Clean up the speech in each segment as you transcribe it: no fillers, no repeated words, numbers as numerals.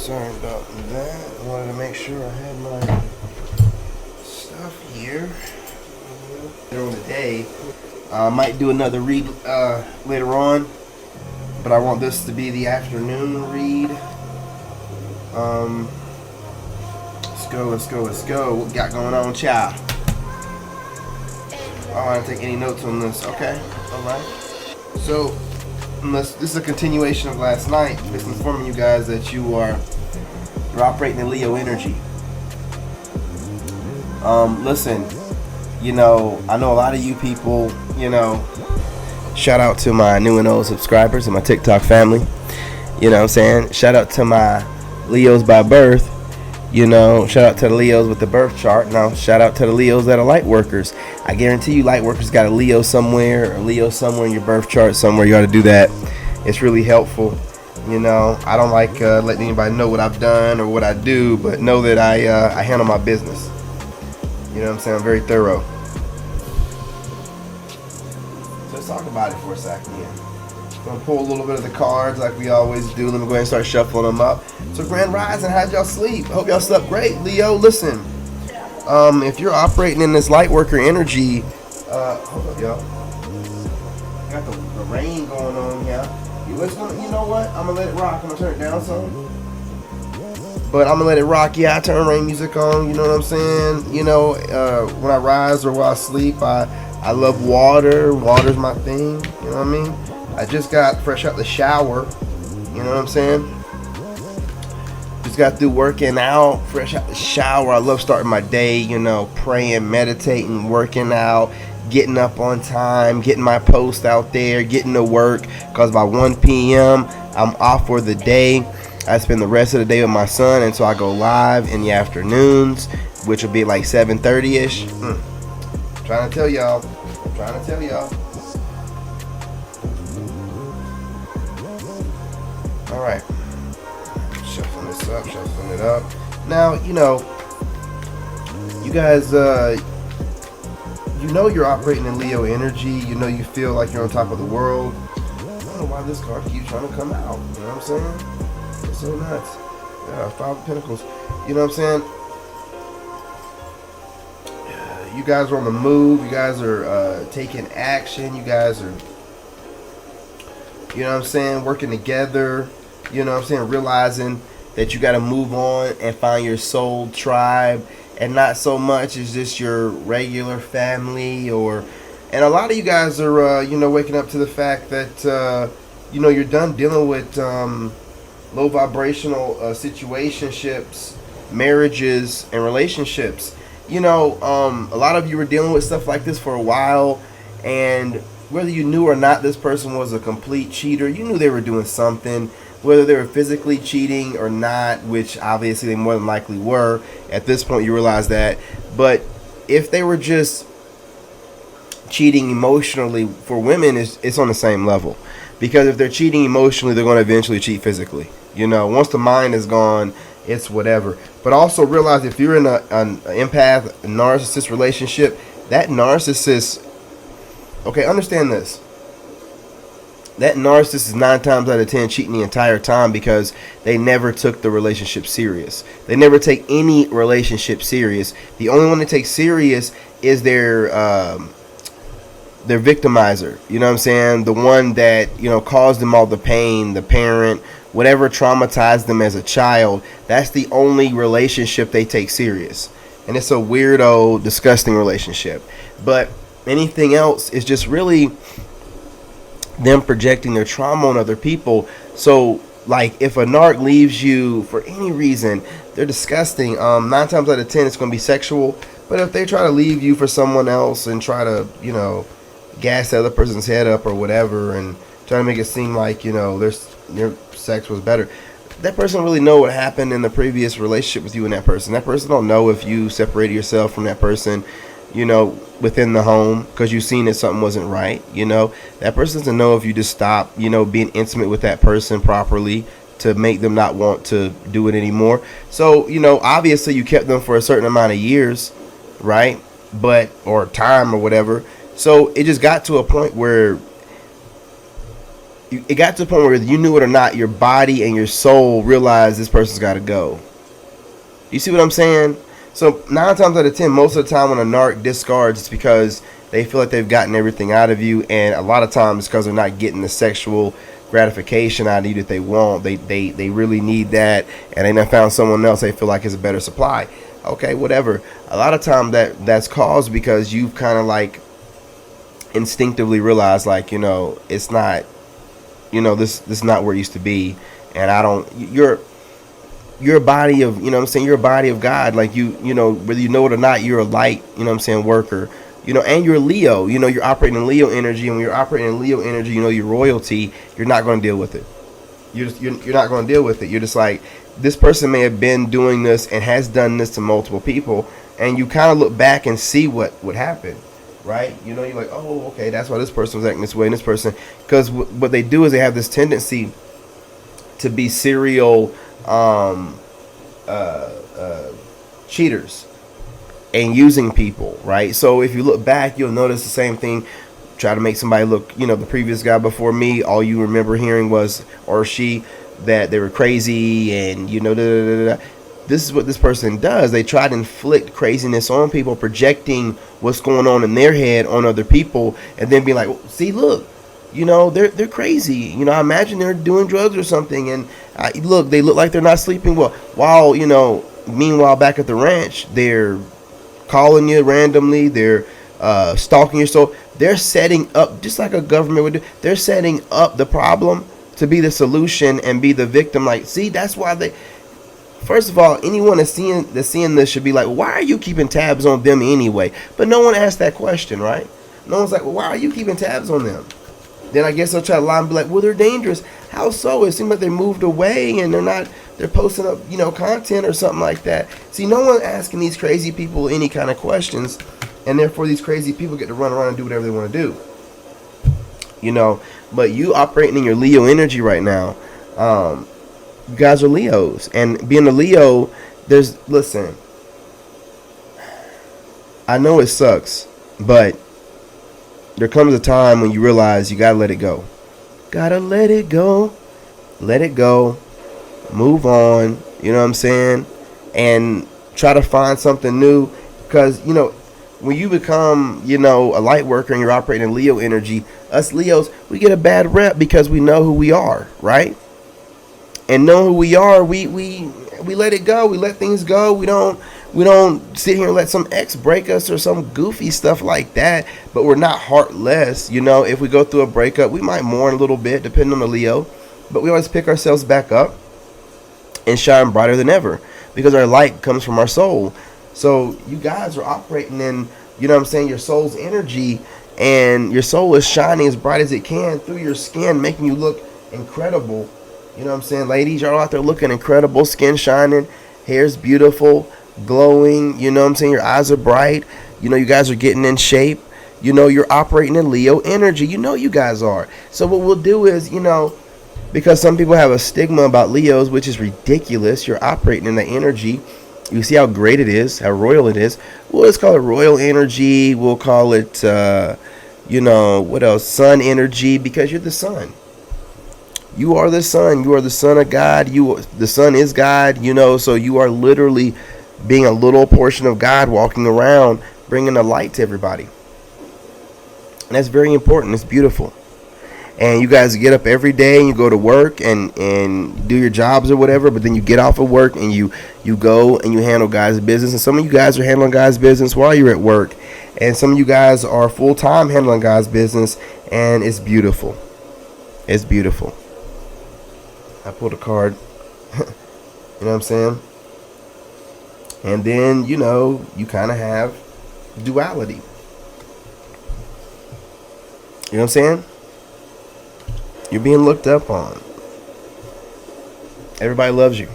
Sorry about that. I wanted to make sure I had my stuff here. Later on the day, I might do another read later on, but I want this to be the afternoon read. Let's go. What we got going on, child? Oh, I didn't take any notes on this. Okay, all right. So, this is a continuation of last night. Just informing you guys that you're operating in Leo energy. Listen, I know a lot of you people, shout out to my new and old subscribers and my TikTok family. You know what I'm saying? Shout out to my Leos by birth. Shout out to the Leos with the birth chart. Now, shout out to the Leos that are light workers. I guarantee you light workers got a Leo somewhere, or Leo somewhere in your birth chart somewhere. You ought to do that. It's really helpful. I don't like letting anybody know what I've done or what I do, but know that I handle my business. You know what I'm saying? I'm very thorough. So let's talk about it for a second here. I'm going to pull a little bit of the cards like we always do. Let me go ahead and start shuffling them up. So Grand Rising, how'd y'all sleep? Hope y'all slept great. Leo, listen. If you're operating in this light worker energy, hold up, y'all. Got the rain going on here. You know what? I'm going to let it rock. I'm going to turn it down some. But I'm going to let it rock. Yeah, I turn rain music on. You know what I'm saying? When I rise or while I sleep, I love water. Water's my thing. You know what I mean? I just got fresh out the shower. You know what I'm saying? Just got through working out, fresh out the shower. I love starting my day, praying, meditating, working out, getting up on time, getting my post out there, getting to work. Because by 1 p.m., I'm off for the day. I spend the rest of the day with my son, and so I go live in the afternoons, which will be like 7:30-ish. Trying to tell y'all. All right, shuffling it up. Now, you guys, you're operating in Leo energy. You feel like you're on top of the world. I don't know why this card keeps trying to come out. You know what I'm saying? It's so nuts. Yeah, 5 of Pentacles. You know what I'm saying? You guys are on the move. You guys are taking action. You guys are, working together. Realizing that you got to move on and find your soul tribe, and not so much as just your regular family. And a lot of you guys are, waking up to the fact that, you're done dealing with low vibrational situationships, marriages, and relationships. A lot of you were dealing with stuff like this for a while, and whether you knew or not this person was a complete cheater, you knew they were doing something. Whether they were physically cheating or not, which obviously they more than likely were. At this point, you realize that. But if they were just cheating emotionally, for women, it's on the same level. Because if they're cheating emotionally, they're going to eventually cheat physically. Once the mind is gone, it's whatever. But also realize if you're in an empath, a narcissist relationship, that narcissist, okay, understand this. That narcissist is 9 times out of 10 cheating the entire time because they never took the relationship serious. They never take any relationship serious. The only one that takes serious is their victimizer. You know what I'm saying? The one that, caused them all the pain, the parent, whatever traumatized them as a child. That's the only relationship they take serious. And it's a weirdo, disgusting relationship. But anything else is just really them projecting their trauma on other people. So, like, if a narc leaves you for any reason, they're disgusting. 9 times out of 10, it's going to be sexual. But if they try to leave you for someone else and try to, gas the other person's head up or whatever, and try to make it seem like, their sex was better, that person don't really know what happened in the previous relationship with you and that person. That person don't know if you separated yourself from that person, within the home because you seen that something wasn't right. That person doesn't know if you just stop, being intimate with that person properly to make them not want to do it anymore. So, obviously you kept them for a certain amount of years, right? Or time or whatever. So it just got to a point where it got to the point where you knew it or not, your body and your soul realized this person's got to go. You see what I'm saying? So 9 times out of 10, most of the time when a narc discards, it's because they feel like they've gotten everything out of you, and a lot of times it's because they're not getting the sexual gratification out of you that they want. They really need that, and they done found someone else they feel like is a better supply. Okay, whatever. A lot of time that's caused because you've kind of like instinctively realized, like, it's not, this is not where it used to be, and I don't. You're a body of, what I'm saying, you're a body of God. Like whether you know it or not, you're a light, what I'm saying, worker. And you're Leo. You're operating in Leo energy, and when you're operating in Leo energy, your royalty, you're not going to deal with it. You're not going to deal with it. You're just like, this person may have been doing this and has done this to multiple people, and you kind of look back and see what would happen, right? You're like, oh, okay, that's why this person was acting this way, and this person, because what they do is they have this tendency to be serial cheaters and using people, right? So if you look back, you'll notice the same thing. Try to make somebody look, the previous guy before me, all you remember hearing was, or she, that they were crazy, and da, da, da, da. This is what this person does. They try to inflict craziness on people, projecting what's going on in their head on other people, and then be like, see, look, they're crazy. I imagine they're doing drugs or something, and look, they look like they're not sleeping well. While, meanwhile, back at the ranch, they're calling you randomly, they're stalking your soul. They're setting up, just like a government would do, they're setting up the problem to be the solution and be the victim. Like, see, that's why they, first of all, anyone that's seeing this should be like, why are you keeping tabs on them anyway? But no one asked that question, right? No one's like, well, why are you keeping tabs on them? Then I guess they'll try to lie and be like, well, they're dangerous. How so? It seems like they moved away and they're posting up, content or something like that. See, no one asking these crazy people any kind of questions, and therefore these crazy people get to run around and do whatever they want to do. But you operating in your Leo energy right now, you guys are Leos, and being a Leo, listen, I know it sucks, but there comes a time when you realize you gotta let it go. Gotta let it go. Let it go. Move on. You know what I'm saying? And try to find something new. Because, when you become, a light worker and you're operating in Leo energy, us Leos, we get a bad rep because we know who we are, right? And know who we are, we let it go. We let things go. We don't sit here and let some ex break us or some goofy stuff like that. But we're not heartless. If we go through a breakup, we might mourn a little bit, depending on the Leo. But we always pick ourselves back up and shine brighter than ever, because our light comes from our soul. So you guys are operating in, your soul's energy, and your soul is shining as bright as it can through your skin, making you look incredible. Ladies, y'all out there looking incredible, skin shining, hair's beautiful, glowing, your eyes are bright, you guys are getting in shape, you're operating in Leo energy, you guys are. So what we'll do is, because some people have a stigma about Leos, which is ridiculous, you're operating in the energy. You see how great it is, how royal it is. Well, let's call it royal energy. We'll call it, what else? Sun energy, because you're the sun. You are the sun. You are the son of God. The sun is God, so you are literally being a little portion of God walking around, bringing the light to everybody. And that's very important. It's beautiful. And you guys get up every day and you go to work and do your jobs or whatever, but then you get off of work and you go and you handle guys' business. And some of you guys are handling guys' business while you're at work. And some of you guys are full-time handling guys' business, and it's beautiful. It's beautiful. I pulled a card. You know what I'm saying? And then, you kind of have duality. You know what I'm saying? You're being looked up on. Everybody loves you.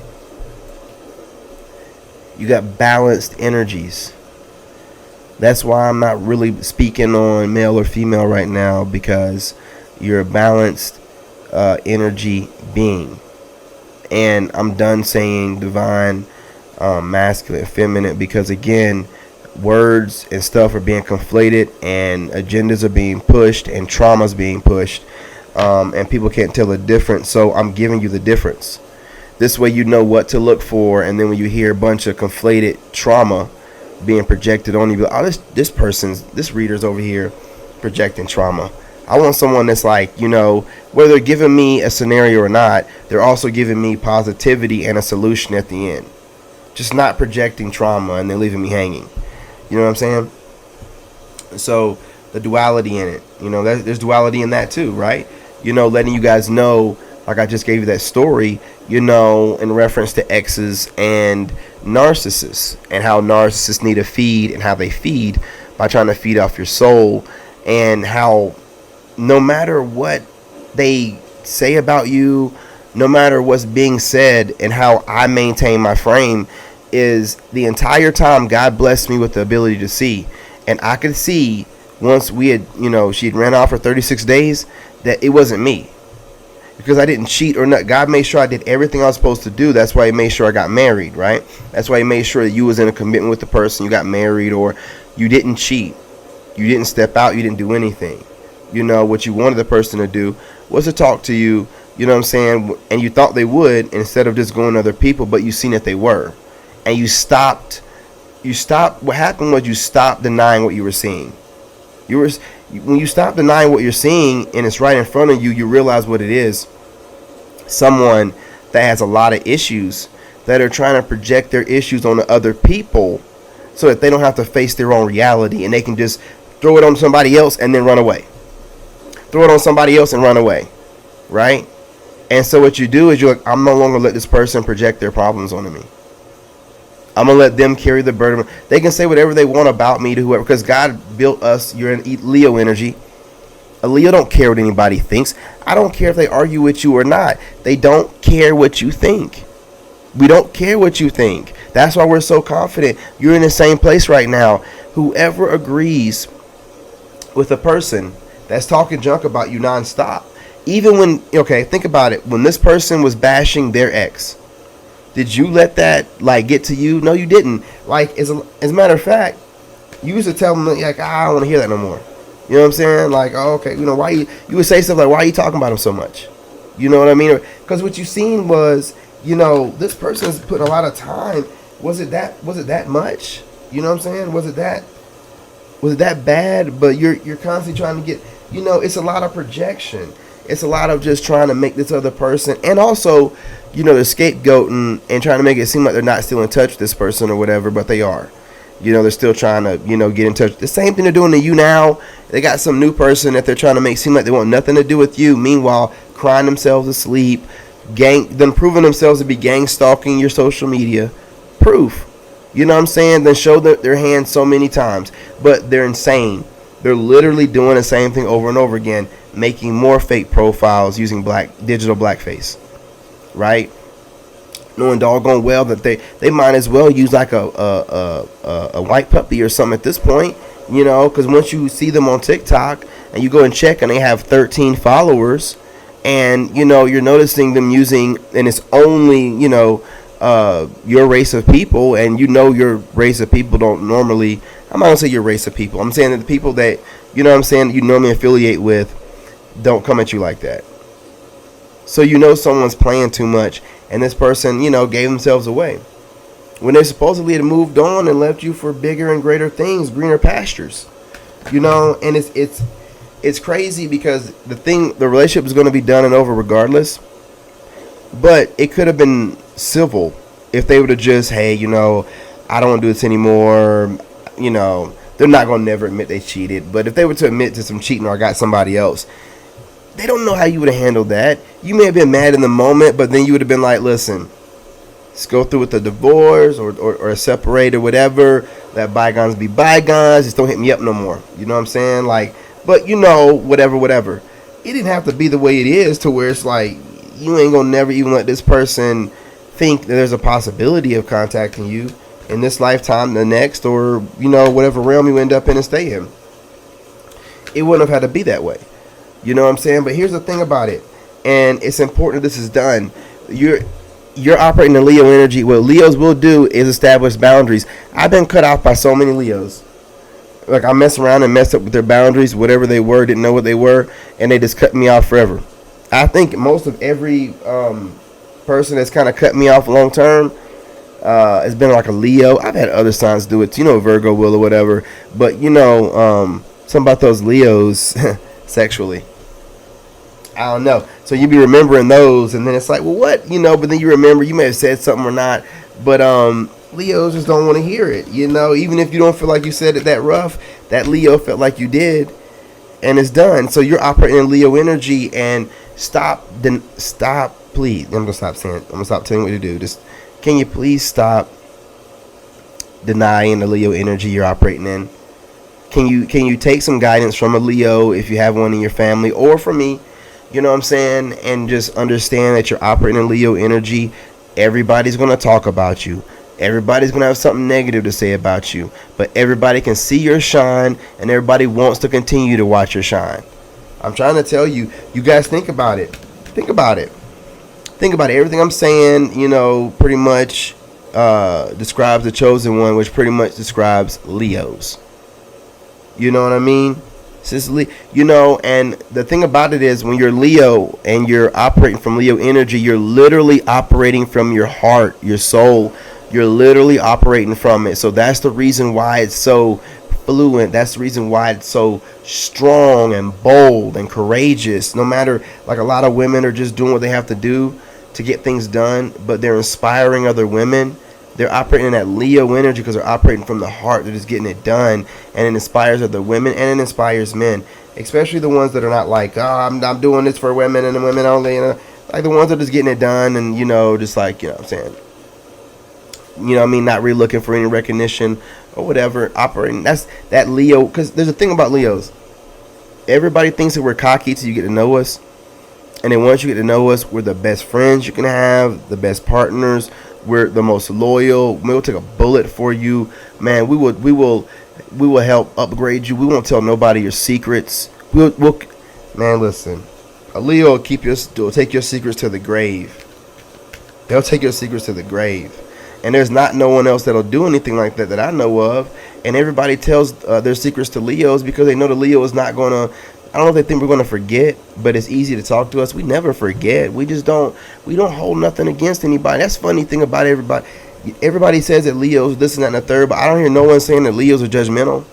You got balanced energies. That's why I'm not really speaking on male or female right now, because you're a balanced energy being. And I'm done saying divine, masculine, feminine, because again, words and stuff are being conflated, and agendas are being pushed, and trauma's being pushed. and people can't tell the difference. So I'm giving you the difference. This way you know what to look for, and then when you hear a bunch of conflated trauma being projected on you, be like, oh, this reader's over here projecting trauma. I want someone that's like, whether they're giving me a scenario or not, they're also giving me positivity and a solution at the end. Just not projecting trauma and then leaving me hanging. You know what I'm saying? So the duality in it, there's duality in that too, right? Letting you guys know, like I just gave you that story, in reference to exes and narcissists, and how narcissists need to feed, and how they feed by trying to feed off your soul, and how no matter what they say about you, no matter what's being said, and how I maintain my frame is the entire time God blessed me with the ability to see. And I could see once we had, she had ran off for 36 days, that it wasn't me. Because I didn't cheat or not. God made sure I did everything I was supposed to do. That's why he made sure I got married, right? That's why he made sure that you was in a commitment with the person, you got married, or you didn't cheat. You didn't step out, you didn't do anything. What you wanted the person to do was to talk to you, you know what I'm saying? And you thought they would, instead of just going to other people, but you seen that they were. And you stopped, what happened was you stopped denying what you were seeing. When you stop denying what you're seeing and it's right in front of you, you realize what it is. Someone that has a lot of issues, that are trying to project their issues on the other people so that they don't have to face their own reality, and they can just throw it on somebody else and then run away. Throw it on somebody else and run away, right? And so what you do is you're like, I'm no longer let this person project their problems onto me. I'm going to let them carry the burden. They can say whatever they want about me to whoever, because God built us. You're in Leo energy. A Leo don't care what anybody thinks. I don't care if they argue with you or not. They don't care what you think. We don't care what you think. That's why we're so confident. You're in the same place right now. Whoever agrees with a person that's talking junk about you nonstop, even when, think about it. When this person was bashing their ex, did you let that get to you? No, you didn't. As a matter of fact, you used to tell them I don't want to hear that no more. You know what I'm saying? Oh, okay, why you would say stuff like, why are you talking about him so much? You know what I mean? Because what you seen was, this person's putting a lot of time. Was it that much? You know what I'm saying? Was it that bad? But you're constantly trying to get, it's a lot of projection. It's a lot of just trying to make this other person, and also, they're scapegoating and trying to make it seem like they're not still in touch with this person or whatever, but they are. They're still trying to, get in touch. The same thing they're doing to you now. They got some new person that they're trying to make seem like they want nothing to do with you. Meanwhile, crying themselves to sleep, them proving themselves to be gang stalking your social media. Proof. You know what I'm saying? Then show their hand so many times. But they're insane. They're literally doing the same thing over and over again, making more fake profiles using digital blackface. Right? Knowing doggone well that they might as well use a white puppy or something at this point, because once you see them on TikTok and you go and check and they have 13 followers, and you're noticing them using, and it's only your race of people, and your race of people don't normally, I'm not gonna say your race of people, I'm saying that the people that you normally affiliate with don't come at you like that. So someone's playing too much, and this person, gave themselves away when they supposedly had moved on and left you for bigger and greater things, greener pastures. And it's crazy because the relationship is going to be done and over regardless. But it could have been civil if they would have just, hey, I don't want to do this anymore. They're not going to never admit they cheated. But if they were to admit to some cheating or got somebody else, they don't know how you would have handled that. You may have been mad in the moment, but then you would have been like, listen, let's go through with the divorce or separate or whatever. Let bygones be bygones. Just don't hit me up no more. You know what I'm saying? But whatever. It didn't have to be the way it is to where it's like, you ain't gonna never even let this person think that there's a possibility of contacting you in this lifetime, the next, or, whatever realm you end up in and stay in. It wouldn't have had to be that way. You know what I'm saying? But here's the thing about it, and it's important this is done. You're operating in Leo energy. What Leos will do is establish boundaries. I've been cut off by so many Leos. Like, I mess around and mess up with their boundaries, whatever they were, didn't know what they were, and they just cut me off forever. I think most of every person that's kind of cut me off long term has been like a Leo. I've had other signs do it, Virgo will or whatever. But something about those Leos sexually. I don't know. So you be remembering those, and then it's like, well, what? But then you remember you may have said something or not. But Leos just don't want to hear it. Even if you don't feel like you said it that rough, that Leo felt like you did, and it's done. So you're operating in Leo energy, and stop, please. I'm gonna stop saying. I'm gonna stop telling you what to do. Just, can you please stop denying the Leo energy you're operating in? Can you take some guidance from a Leo if you have one in your family, or from me? You know what I'm saying? And just understand that you're operating in Leo energy. Everybody's going to talk about you. Everybody's going to have something negative to say about you. But everybody can see your shine, and everybody wants to continue to watch your shine. I'm trying to tell you, you guys think about it. Think about it. Think about it. Everything I'm saying, pretty much describes the chosen one, which pretty much describes Leos. You know what I mean? And the thing about it is, when you're Leo and you're operating from Leo energy, you're literally operating from your heart, your soul. You're literally operating from it. So that's the reason why it's so fluent. That's the reason why it's so strong and bold and courageous. No matter, like, a lot of women are just doing what they have to do to get things done, but they're inspiring other women. They're operating in that Leo energy because they're operating from the heart. They're just getting it done, and it inspires other women, and it inspires men, especially the ones that are not like, I'm doing this for women and women only. Like the ones that are just getting it done, and just like, what I'm saying, not really looking for any recognition or whatever. Operating, that's that Leo. Because there's a thing about Leos. Everybody thinks that we're cocky till you get to know us, and then once you get to know us, we're the best friends you can have, the best partners. We're the most loyal. We'll take a bullet for you, man. We will help upgrade you. We won't tell nobody your secrets. Man, listen. A Leo will take your secrets to the grave. They'll take your secrets to the grave, and there's not no one else that'll do anything like that I know of. And everybody tells their secrets to Leos because they know the Leo is not gonna. I don't know if they think we're going to forget, but it's easy to talk to us. We never forget. We don't hold nothing against anybody. That's the funny thing about everybody. Everybody says that Leos, this and that and the third, but I don't hear no one saying that Leos are judgmental.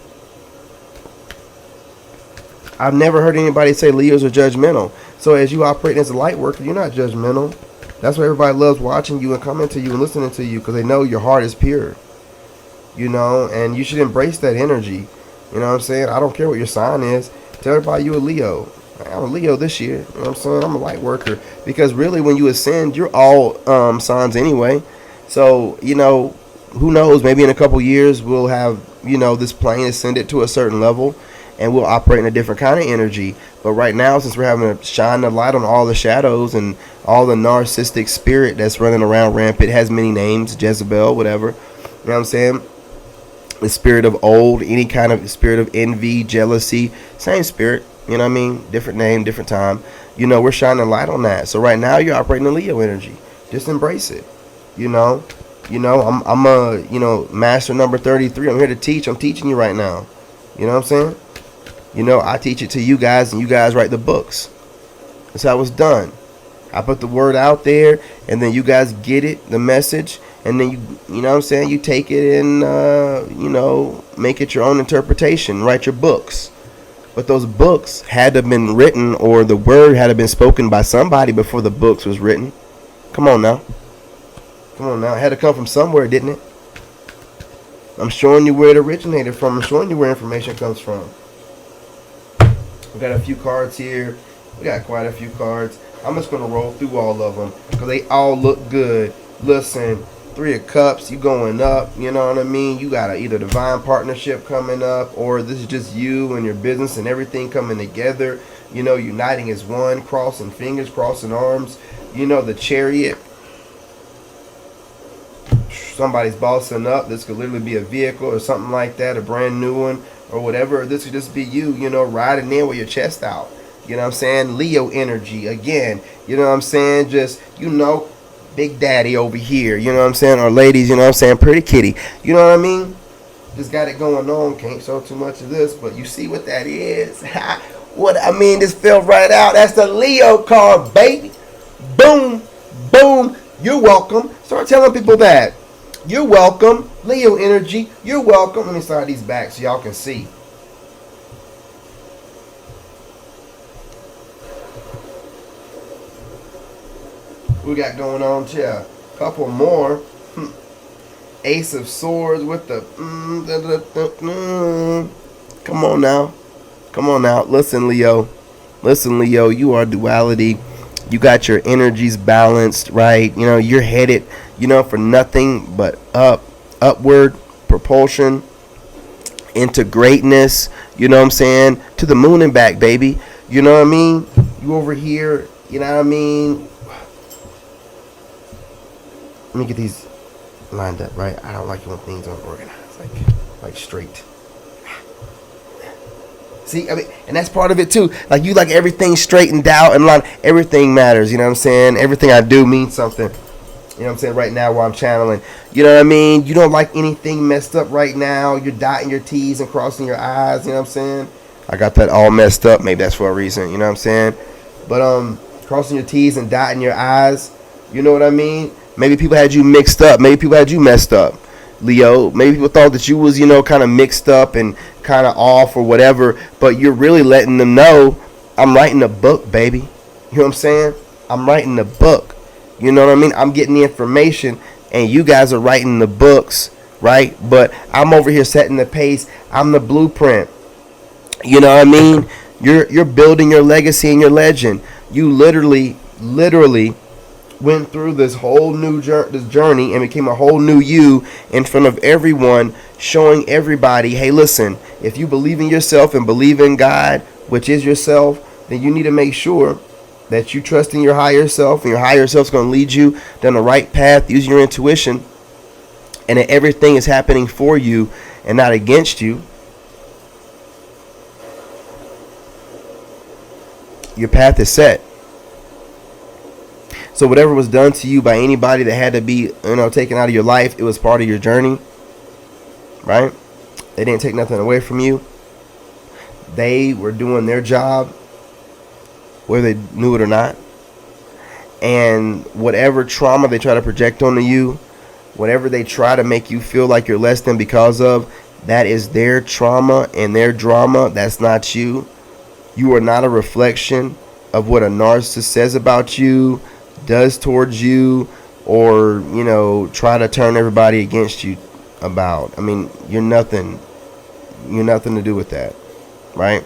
I've never heard anybody say Leos are judgmental. So as you operate as a light worker, you're not judgmental. That's why everybody loves watching you and coming to you and listening to you, because they know your heart is pure. And you should embrace that energy. You know what I'm saying? I don't care what your sign is. Tell everybody you a Leo. I'm a Leo this year. You know what I'm saying? I'm a light worker. Because really, when you ascend, you're all signs anyway. So, who knows? Maybe in a couple years, we'll have, this plane ascended to a certain level, and we'll operate in a different kind of energy. But right now, since we're having to shine the light on all the shadows and all the narcissistic spirit that's running around rampant, it has many names, Jezebel, whatever. You know what I'm saying? The spirit of old, any kind of spirit of envy, jealousy, same spirit, different name, different time. We're shining light on that. So right now you're operating in Leo energy. Just embrace it. I'm a master number 33. I'm here to teach. I'm teaching you right now. You know what I'm saying? I teach it to you guys, and you guys write the books. That's how it's done. I put the word out there, and then you guys get it, the message. And then you know what I'm saying, you take it and, make it your own interpretation, write your books. But those books had to have been written, or the word had to have been spoken by somebody before the books was written. Come on now. It had to come from somewhere, didn't it? I'm showing you where it originated from. I'm showing you where information comes from. We got a few cards here. We got quite a few cards. I'm just going to roll through all of them because they all look good. Listen. 3 of Cups, you going up, you know what I mean? You got either divine partnership coming up, or this is just you and your business and everything coming together, uniting as one, crossing fingers, crossing arms. The Chariot, somebody's bossing up. This could literally be a vehicle or something like that, a brand new one or whatever. This could just be you, riding in with your chest out. You know what I'm saying? Leo energy again. You know what I'm saying? Just, Big Daddy over here, you know what I'm saying? Or ladies, you know what I'm saying? Pretty kitty. You know what I mean? Just got it going on. Can't show too much of this, but you see what that is. What I mean, this fell right out. That's the Leo card, baby. Boom, boom. You're welcome. Start telling people that. You're welcome. Leo energy. You're welcome. Let me slide these back so y'all can see. We got going on here. Couple more. Ace of Swords with the come on now. Come on now. Listen, Leo. Listen, Leo. You are duality. You got your energies balanced, right? You know, you're headed, you know, for nothing but upward propulsion into greatness. You know what I'm saying? To the moon and back, baby. You know what I mean? You over here, you know what I mean? Let me get these lined up, right? I don't like when things aren't organized, like straight. See, I mean, and that's part of it too. Like, you like everything straightened out and line. Everything matters, you know what I'm saying? Everything I do means something. You know what I'm saying? Right now while I'm channeling. You know what I mean? You don't like anything messed up right now. You're dotting your T's and crossing your I's, you know what I'm saying? I got that all messed up. Maybe that's for a reason, you know what I'm saying? But crossing your T's and dotting your I's, you know what I mean? Maybe people had you mixed up. Maybe people had you messed up, Leo. Maybe people thought that you was, you know, kind of mixed up and kind of off or whatever. But you're really letting them know, I'm writing a book, baby. You know what I'm saying? I'm writing a book. You know what I mean? I'm getting the information, and you guys are writing the books, right? But I'm over here setting the pace. I'm the blueprint. You know what I mean? You're building your legacy and your legend. You literally went through this whole new journey and became a whole new you in front of everyone, showing everybody, hey, listen, if you believe in yourself and believe in God, which is yourself, then you need to make sure that you trust in your higher self, and your higher self's going to lead you down the right path using your intuition, and that everything is happening for you and not against you. Your path is set. So whatever was done to you by anybody that had to be, you know, taken out of your life, it was part of your journey, right? They didn't take nothing away from you. They were doing their job, whether they knew it or not. And whatever trauma they try to project onto you, whatever they try to make you feel like you're less than because of, that is their trauma and their drama. That's not you. You are not a reflection of what a narcissist says about you, does towards you, or, you know, try to turn everybody against you about. I mean, you're nothing to do with that, right?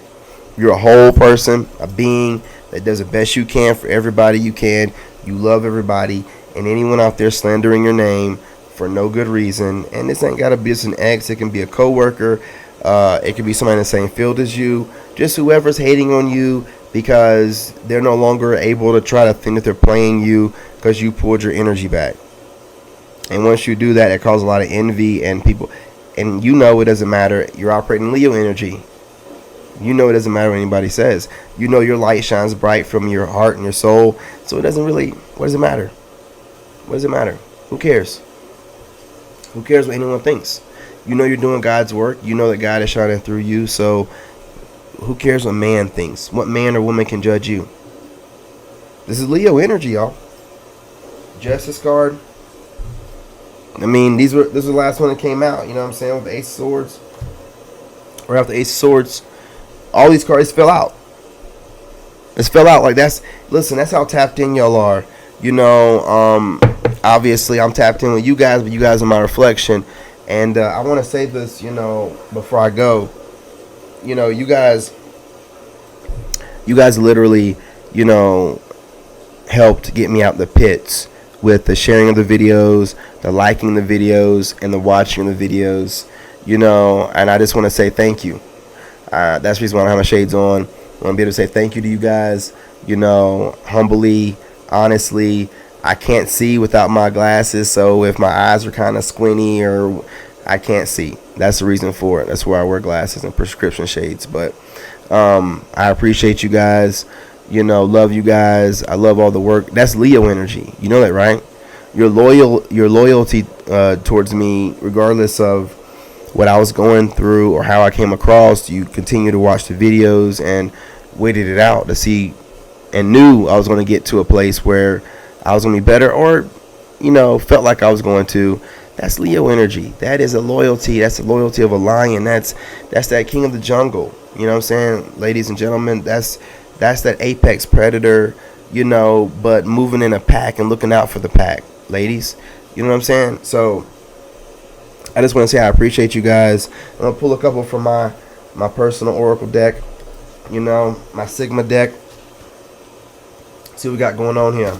You're a whole person, a being that does the best you can for everybody you can. You love everybody, and anyone out there slandering your name for no good reason. And this ain't gotta be just an ex. It can be a coworker. It could be somebody in the same field as you. Just whoever's hating on you because they're no longer able to try to think that they're playing you because you pulled your energy back. And once you do that, it causes a lot of envy and people. And you know it doesn't matter. You're operating Leo energy. You know it doesn't matter what anybody says. You know your light shines bright from your heart and your soul. So it doesn't really, what does it matter? What does it matter? Who cares? Who cares what anyone thinks? You know you're doing God's work. You know that God is shining through you. So who cares what man thinks? What man or woman can judge you? This is Leo energy, y'all. Justice card. I mean, this was the last one that came out. You know what I'm saying? With the Ace of Swords. Or after Ace of Swords, all these cards fell out. It's fell out. Like, listen, that's how tapped in y'all are. You know, obviously I'm tapped in with you guys, but you guys are my reflection. And I want to say this, you know, before I go. You know, you guys literally, you know, helped get me out the pits with the sharing of the videos, the liking the videos, and the watching the videos, you know, and I just want to say thank you. That's the reason why I don't have my shades on. I want to be able to say thank you to you guys, you know, humbly, honestly. I can't see without my glasses, so if my eyes are kind of squinty or I can't see, that's the reason for it. That's why I wear glasses and prescription shades. But I appreciate you guys. You know, love you guys. I love all the work. That's Leo energy. You know that, right? Your loyalty towards me, regardless of what I was going through or how I came across, you continue to watch the videos and waited it out to see and knew I was going to get to a place where I was going to be better, or, you know, felt like I was going to. That's Leo energy. That is a loyalty. That's the loyalty of a lion. That's that king of the jungle. You know what I'm saying, ladies and gentlemen? That's that apex predator, you know, but moving in a pack and looking out for the pack, ladies. You know what I'm saying? So I just want to say I appreciate you guys. I'm going to pull a couple from my personal oracle deck, you know, my Sigma deck. See what we got going on here.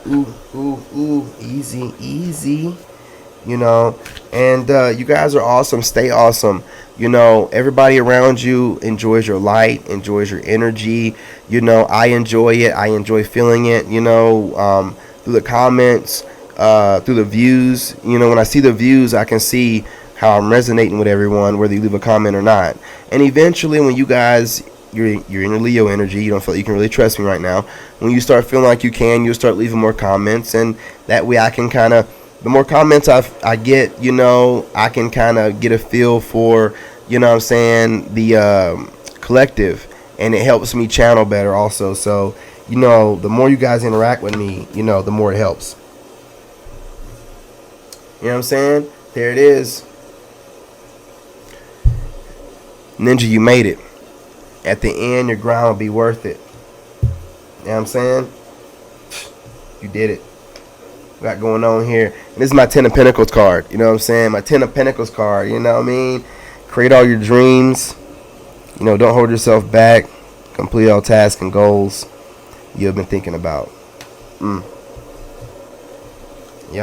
Ooh, easy. You know, and you guys are awesome. Stay awesome. You know, everybody around you enjoys your light, enjoys your energy. You know, I enjoy it. I enjoy feeling it, you know, through the comments, through the views. You know, when I see the views, I can see how I'm resonating with everyone, whether you leave a comment or not. And eventually, when you guys, you're in your Leo energy, you don't feel like you can really trust me right now. When you start feeling like you can, you'll start leaving more comments, and that way I can kind of, the more comments I get, you know, I can kind of get a feel for, you know what I'm saying, the collective, and it helps me channel better also. So, you know, the more you guys interact with me, you know, the more it helps. You know what I'm saying? There it is. Ninja, you made it. At the end, your grind will be worth it. You know what I'm saying? You did it. Got going on here. And this is my 10 of Pentacles card. You know what I'm saying? My 10 of Pentacles card. You know what I mean? Create all your dreams. You know, don't hold yourself back. Complete all tasks and goals you have been thinking about. Y'all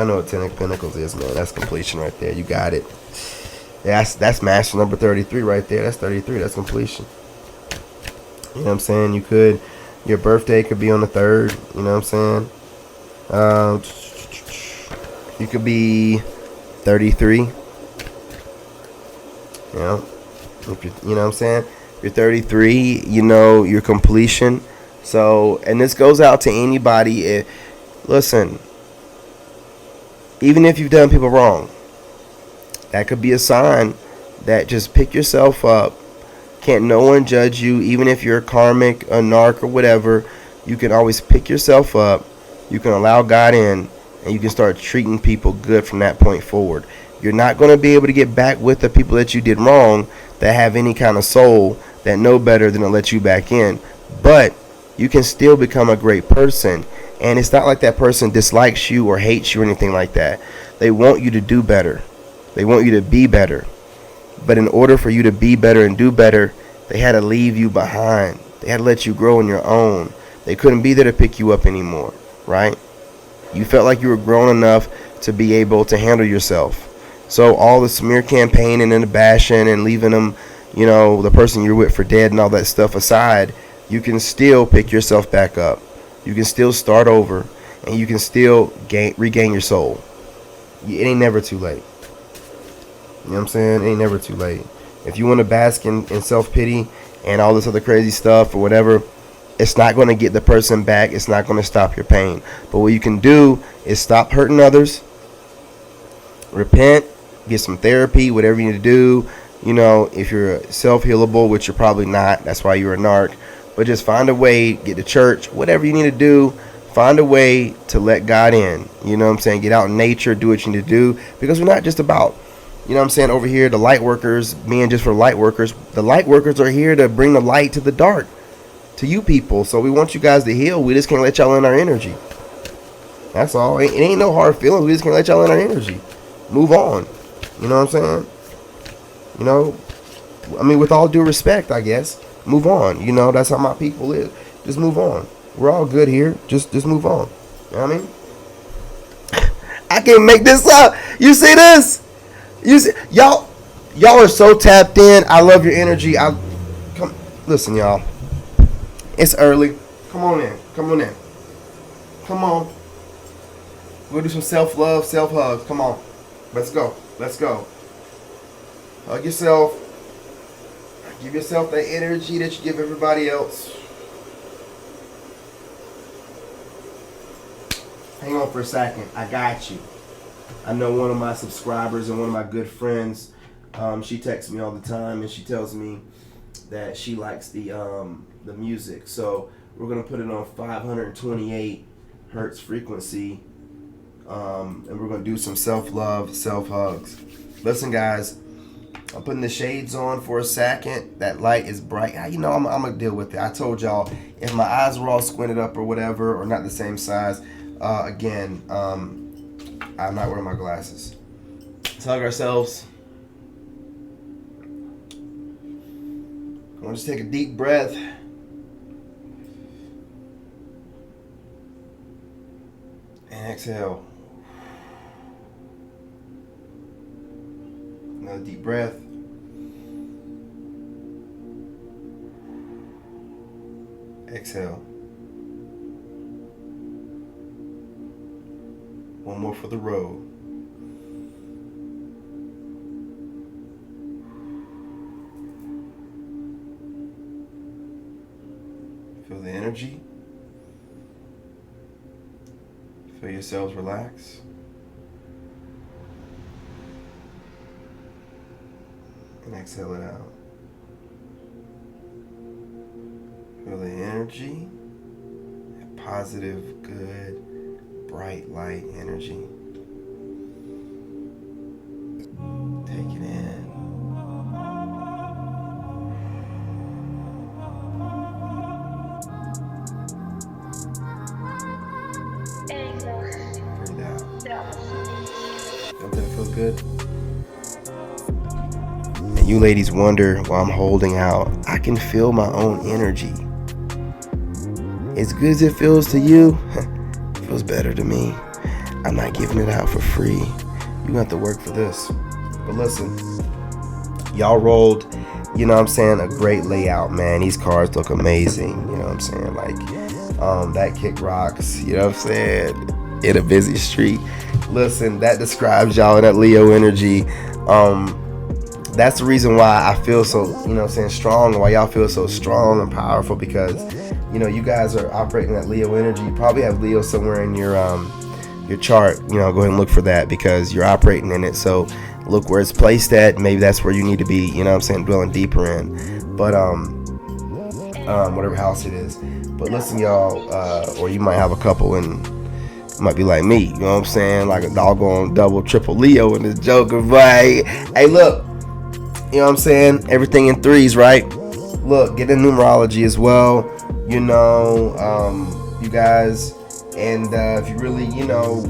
know what 10 of Pentacles is, man. That's completion right there. You got it. That's master number 33 right there. That's 33. That's completion. You know what I'm saying? You could, your birthday could be on the 3rd. You know what I'm saying? You could be 33. You know, if you know what I'm saying? You're 33. You know your completion. So, and this goes out to anybody. Listen, even if you've done people wrong, that could be a sign that just pick yourself up. Can't no one judge you, even if you're a karmic, a narc, or whatever. You can always pick yourself up. You can allow God in, and you can start treating people good from that point forward. You're not going to be able to get back with the people that you did wrong that have any kind of soul that know better than to let you back in. But you can still become a great person. And it's not like that person dislikes you or hates you or anything like that. They want you to do better. They want you to be better. But in order for you to be better and do better, they had to leave you behind. They had to let you grow on your own. They couldn't be there to pick you up anymore, right? You felt like you were grown enough to be able to handle yourself. So all the smear campaigning and the bashing and leaving them, you know, the person you're with for dead and all that stuff aside, you can still pick yourself back up. You can still start over, and you can still regain your soul. It ain't never too late. You know what I'm saying? It ain't never too late. If you want to bask in self-pity and all this other crazy stuff or whatever, it's not going to get the person back. It's not going to stop your pain. But what you can do is stop hurting others, repent, get some therapy, whatever you need to do. You know, if you're self-healable, which you're probably not, that's why you're a narc. But just find a way, get to church, whatever you need to do. Find a way to let God in. You know what I'm saying? Get out in nature, do what you need to do. Because we're not just about, you know what I'm saying, over here, the light workers being just for light workers. The light workers are here to bring the light to the dark, to you people. So we want you guys to heal. We just can't let y'all in our energy. That's all. It ain't no hard feelings. We just can't let y'all in our energy. Move on. You know what I'm saying? You know, I mean, with all due respect, I guess, move on. You know, that's how my people is. Just move on. We're all good here. Just move on. You know what I mean? I can't make this up. You see this? You see, y'all are so tapped in. I love your energy. Listen, y'all. It's early. Come on in. Come on in. Come on. We'll do some self-love, self-hugs. Come on. Let's go. Let's go. Hug yourself. Give yourself that energy that you give everybody else. Hang on for a second. I got you. I know one of my subscribers and one of my good friends She texts me all the time, and she tells me that she likes the music. So we're gonna put it on 528 hertz frequency, and we're gonna do some self-love, self-hugs. Listen, guys, I'm putting the shades on for a second. That light is bright. You know, I'm gonna deal with it. I told y'all, if my eyes were all squinted up or whatever, or not the same size, again, I'm not wearing my glasses. Let's hug ourselves. I want to just take a deep breath. And exhale. Another deep breath. Exhale. One more for the road. Feel the energy. Feel yourselves relax. And exhale it out. Feel the energy, that positive, good, bright light energy. Take it in. Breathe out. Don't that feel good? And you ladies wonder why I'm holding out. I can feel my own energy. As good as it feels to you, it feels better to me. I'm not giving it out for free. You have to work for this. But listen, y'all rolled, you know what I'm saying, a great layout, man. These cars look amazing, you know what I'm saying? Like, that kick rocks, you know what I'm saying, in a busy street. Listen, that describes y'all in that Leo energy. That's the reason why I feel so, you know what I'm saying, strong, why y'all feel so strong and powerful, because, you know, you guys are operating that Leo energy. You probably have Leo somewhere in your chart. You know, go ahead and look for that, because you're operating in it. So look where it's placed at. Maybe that's where you need to be, you know what I'm saying, dwelling deeper in. But whatever house it is. But listen, y'all, or you might have a couple and might be like me, you know what I'm saying, like a doggone double, triple Leo in this joker. But hey, look, you know what I'm saying, everything in threes, right? Look, get in numerology as well, you know, you guys, and if you really, you know,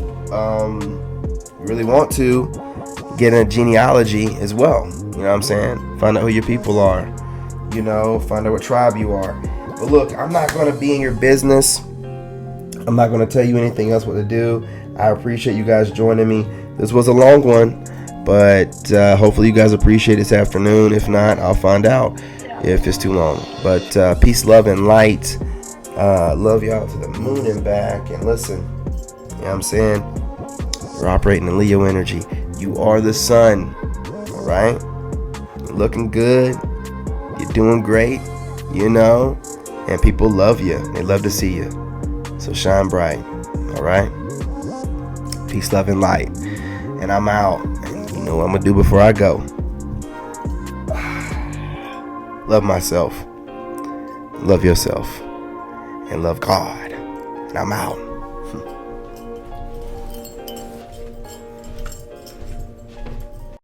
really want to, get in a genealogy as well, you know what I'm saying, find out who your people are, you know, find out what tribe you are. But look, I'm not going to be in your business. I'm not going to tell you anything else what to do. I appreciate you guys joining me. This was a long one, but hopefully you guys appreciate this afternoon. If not, I'll find out if it's too long. But peace, love, and light. Love y'all to the moon and back. And listen, you know what I'm saying? We're operating in Leo energy. You are the sun, all right? You're looking good. You're doing great, you know? And people love you. They love to see you. So shine bright, all right? Peace, love, and light. And I'm out. And you know what I'm going to do before I go? Love myself. Love yourself. And love God. And I'm out.